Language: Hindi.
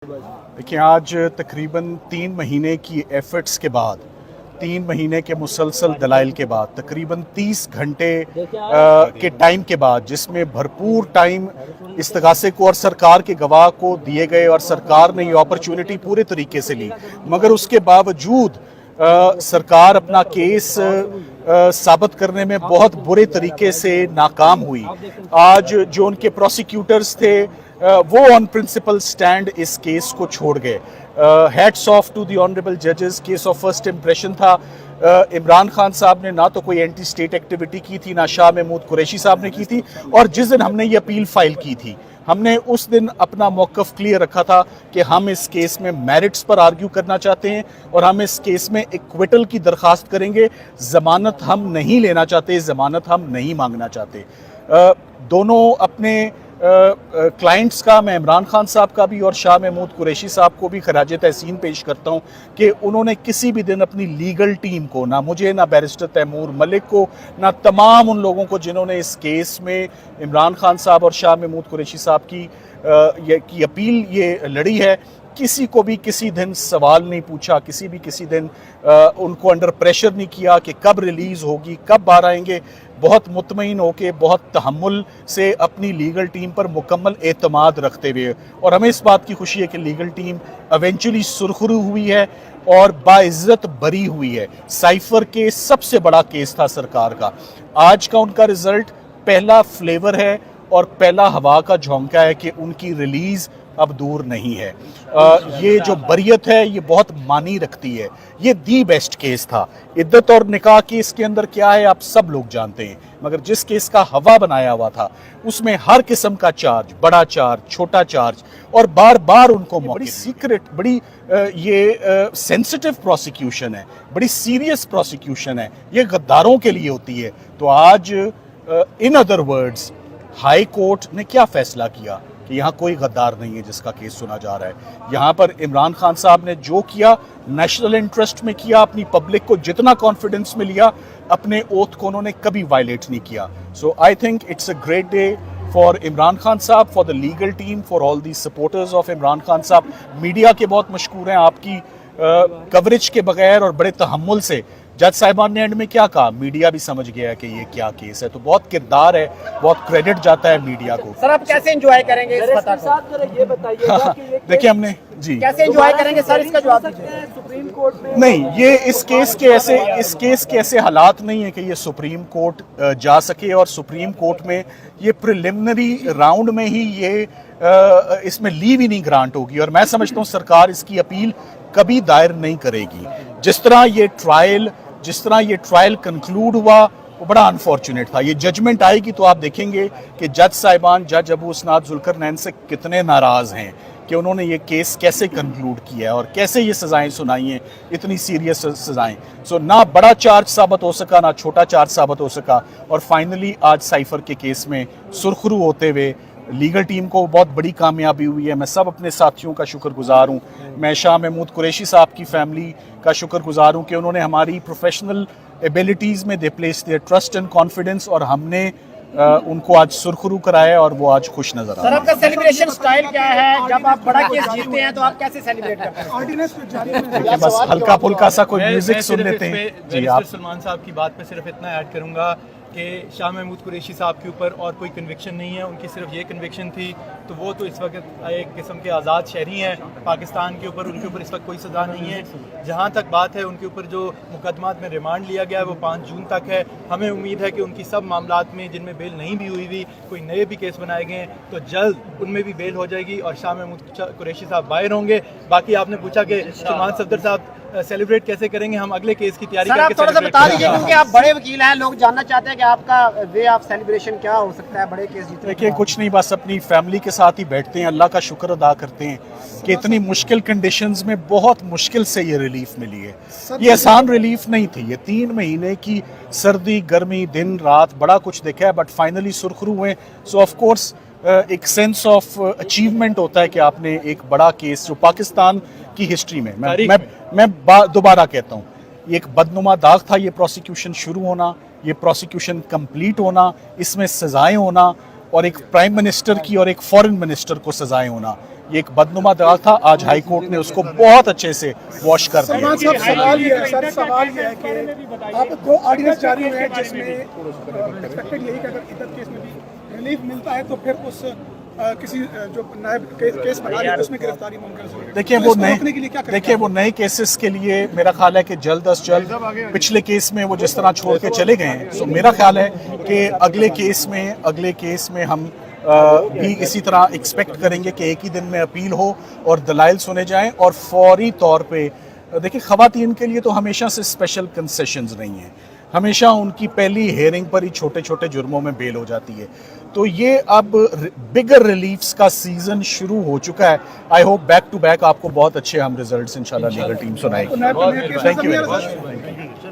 देखिए, आज तकरीबन 3 महीने की एफर्ट्स के बाद, 3 महीने के मुसलसल दलाइल के बाद, तकरीबन 30 घंटे के टाइम के बाद, जिसमें भरपूर टाइम इस्तगासे को और सरकार के गवाह को दिए गए और सरकार ने ये अपॉर्चुनिटी पूरे तरीके से ली, मगर उसके बावजूद सरकार अपना केस साबित करने में बहुत बुरे तरीके से नाकाम हुई। आज जो उनके प्रोसिक्यूटर्स थे वो ऑन प्रिंसिपल स्टैंड इस केस को छोड़ गए। Hats off to the honourable जजेस। केस ऑफ फर्स्ट इम्प्रेशन था। इमरान खान साहब ने ना तो कोई एंटी स्टेट एक्टिविटी की थी, ना शाह महमूद कुरैशी साहब ने की थी, और जिस दिन हमने ये अपील फाइल की थी, हमने उस दिन अपना मौक़िफ़ क्लियर रखा था कि हम इस केस में मेरिट्स पर आर्ग्यू करना चाहते हैं और हम इस केस में इक्विटल की दरख्वास्त करेंगे। ज़मानत हम नहीं लेना चाहते, ज़मानत हम नहीं मांगना चाहते। दोनों अपने क्लाइंट्स का, मैं इमरान खान साहब का भी और शाह महमूद कुरैशी साहब को भी खराज तहसीन पेश करता हूँ कि उन्होंने किसी भी दिन अपनी लीगल टीम को, ना मुझे, ना बैरिस्टर तैमूर मलिक को, ना तमाम उन लोगों को जिन्होंने इस केस में इमरान खान साहब और शाह महमूद कुरैशी साहब की अपील ये लड़ी है, किसी को भी किसी दिन सवाल नहीं पूछा, किसी दिन उनको अंडर प्रेशर नहीं किया कि कब रिलीज़ होगी, कब बाहर आएंगे। बहुत मुतमईन होके, बहुत तहम्मुल से अपनी लीगल टीम पर मुकम्मल एतमाद रखते हुए, और हमें इस बात की खुशी है कि लीगल टीम एवेंचुअली सुरखरू हुई है और बाइज्जत बरी हुई है। साइफर के सबसे बड़ा केस था सरकार का, आज का उनका रिजल्ट पहला फ्लेवर है और पहला हवा का झोंका है कि उनकी रिलीज़ अब दूर नहीं है। ये जो बरियत है ये बहुत मानी रखती है। ये दी बेस्ट केस था। इद्दत और निकाह केस के अंदर क्या है आप सब लोग जानते हैं, मगर जिस केस का हवा बनाया हुआ था उसमें हर किस्म का चार्ज, बड़ा चार्ज, छोटा चार्ज, और बार बार उनको बड़ी सीक्रेट, बड़ी ये सेंसिटिव प्रोसिक्यूशन है, बड़ी सीरियस प्रोसिक्यूशन है, ये गद्दारों के लिए होती है। तो आज in other words high court ने क्या फैसला किया कि यहाँ कोई गद्दार नहीं है जिसका केस सुना जा रहा है। यहाँ पर इमरान खान साहब ने जो किया नेशनल इंटरेस्ट में किया, अपनी पब्लिक को जितना कॉन्फिडेंस में लिया, अपने ओथ को उन्होंने कभी वायलेट नहीं किया। So I think it's a great day for Imran Khan sahab, for the legal team, for all the supporters of Imran Khan sahab. Media के बहुत मशकूर हैं आपकी कवरेज के बगैर और बड़े तहम्मुल से। जज साहिबान ने एंड में क्या कहा, मीडिया भी समझ गया है कि ये क्या केस है, तो बहुत किरदार है, बहुत क्रेडिट जाता है मीडिया को। सर आप कैसे एंजॉय करेंगे इस फतह को? ये बताइए। देखिए हमने जी कैसे एंजॉय करेंगे सर, इसका जवाब दीजिए। सुप्रीम कोर्ट में नहीं, ये इस केस के ऐसे हालात नहीं है कि ये सुप्रीम कोर्ट जा सके, और सुप्रीम कोर्ट में ये प्रिलिमिनरी राउंड में ही ये इसमें लीव ही नहीं ग्रांट होगी, और मैं समझता हूँ सरकार इसकी अपील कभी दायर नहीं करेगी। जिस तरह ये ट्रायल कंक्लूड हुआ वो बड़ा अनफॉर्चुनेट था। ये जजमेंट आएगी तो आप देखेंगे कि जज साहिबान, जज अबू उसनाद जुल्करनैन से कितने नाराज़ हैं कि उन्होंने ये केस कैसे कंक्लूड किया है और कैसे ये सज़ाएं सुनाई हैं, इतनी सीरियस सज़ाएं। सो ना बड़ा चार्ज साबित हो सका, ना छोटा चार्ज साबित हो सका, और फाइनली आज साइफर के केस में सुरखरू होते हुए लीगल टीम को बहुत बड़ी कामयाबी हुई है। मैं सब अपने साथियों का शुक्रगुजार हूँ। मैं शाह महमूद कुरैशी साहब की फैमिली का शुक्रगुजार हूँ कि उन्होंने हमारी प्रोफेशनल एबिलिटीज़ में they place their trust and confidence, और हमने उनको आज सुरखरू कराया और वो आज खुश नजर आ रहे हैं। सर आपका सेलिब्रेशन स्टाइल क्या है? जब आप बड़ा केस जीतते हैं तो आप कैसे सेलिब्रेट करते हैं? बस हल्का फुल्का सा कोई म्यूजिक सुन लेते हैं जी। आप सलमान साहब की बात पे सिर्फ इतना ऐड करूंगा कि शाह महमूद कुरैशी साहब के ऊपर और कोई कन्विक्शन नहीं है, उनकी सिर्फ ये कन्विक्शन थी, तो वो तो इस वक्त एक किस्म के आज़ाद शहरी हैं पाकिस्तान के ऊपर, उनके ऊपर इस वक्त कोई सज़ा नहीं है। जहाँ तक बात है उनके ऊपर जो मुकदमात में रिमांड लिया गया है वो 5 जून तक है। हमें उम्मीद है कि उनकी सब मामलात में जिनमें बेल नहीं भी हुई कोई नए भी केस बनाए गए हैं तो जल्द उनमें भी बेल हो जाएगी और शाह महमूद कुरैशी साहब बाहर होंगे। बाकी आपने पूछा कि सलमान सफदर साहब सेलिब्रेट कैसे करेंगे, हम अगले केस की तैयारी करके थोड़ा सा बता दीजिए, क्योंकि आप बड़े वकील हैं, लोग जानना चाहते हैं कि आपका वे ऑफ सेलिब्रेशन क्या हो सकता है बड़े केस जीतने। देखिए कुछ नहीं, बस अपनी फैमिली के साथ ही बैठते हैं, अल्लाह का शुक्र अदा करते हैं कि इतनी मुश्किल कंडीशंस में बहुत मुश्किल से ये रिलीफ मिली है। ये आसान रिलीफ नहीं थी, ये 3 महीने की सर्दी गर्मी दिन रात बड़ा कुछ देखा है, बट फाइनली सुरखरू हुए। सो ऑफ कोर्स एक सेंस ऑफ अचीवमेंट होता है कि आपने एक बड़ा केस जो पाकिस्तान की हिस्ट्री में, मैं दोबारा कहता हूँ, एक बदनुमा दाग था ये प्रोसिक्यूशन शुरू होना, ये प्रोसिक्यूशन कंप्लीट होना, इसमें सजाएं होना, और एक प्राइम मिनिस्टर की और एक फॉरेन मिनिस्टर को सजाएं होना। ये एक बदनुमा दलाल था, आज हाई कोर्ट ने उसको बहुत अच्छे से वॉश कर दिया। सलमान साहब, सवाल ये है सर, सवाल ये है कि आप 2 ऑर्डिनेंस जारी हुए हैं जिसमें एक्सपेक्टेड यही कि अगर इधर केस में भी रिलीफ मिलता है तो फिर उस किसी जो नायब केस बना रहे हैं उसमें गिरफ्तारी मुमकिन है। देखिए तो वो इसको नए रोकने के लिए क्या करेंगे? देखिए वो नए केसेस के लिए मेरा ख्याल है कि जल्द अज जल्द पिछले केस में वो जिस तरह छोड़ के चले गए हैं, सो मेरा ख्याल है कि अगले केस में हम भी इसी तरह एक्सपेक्ट करेंगे कि एक ही दिन में अपील हो और दलाइल सुने जाएं और फौरी तौर पे देखिए ख़वातीन के लिए तो हमेशा से स्पेशल कंसेशंस नहीं हैं, हमेशा उनकी पहली हेयरिंग पर ही छोटे छोटे जुर्मों में बेल हो जाती है। तो ये अब बिगर रिलीफ्स का सीजन शुरू हो चुका है। I hope back to back आपको बहुत अच्छे हम रिजल्ट्स इंशाल्लाह लीगल टीम सुनाएगी। तो नायब थैंक यू वेरी मच।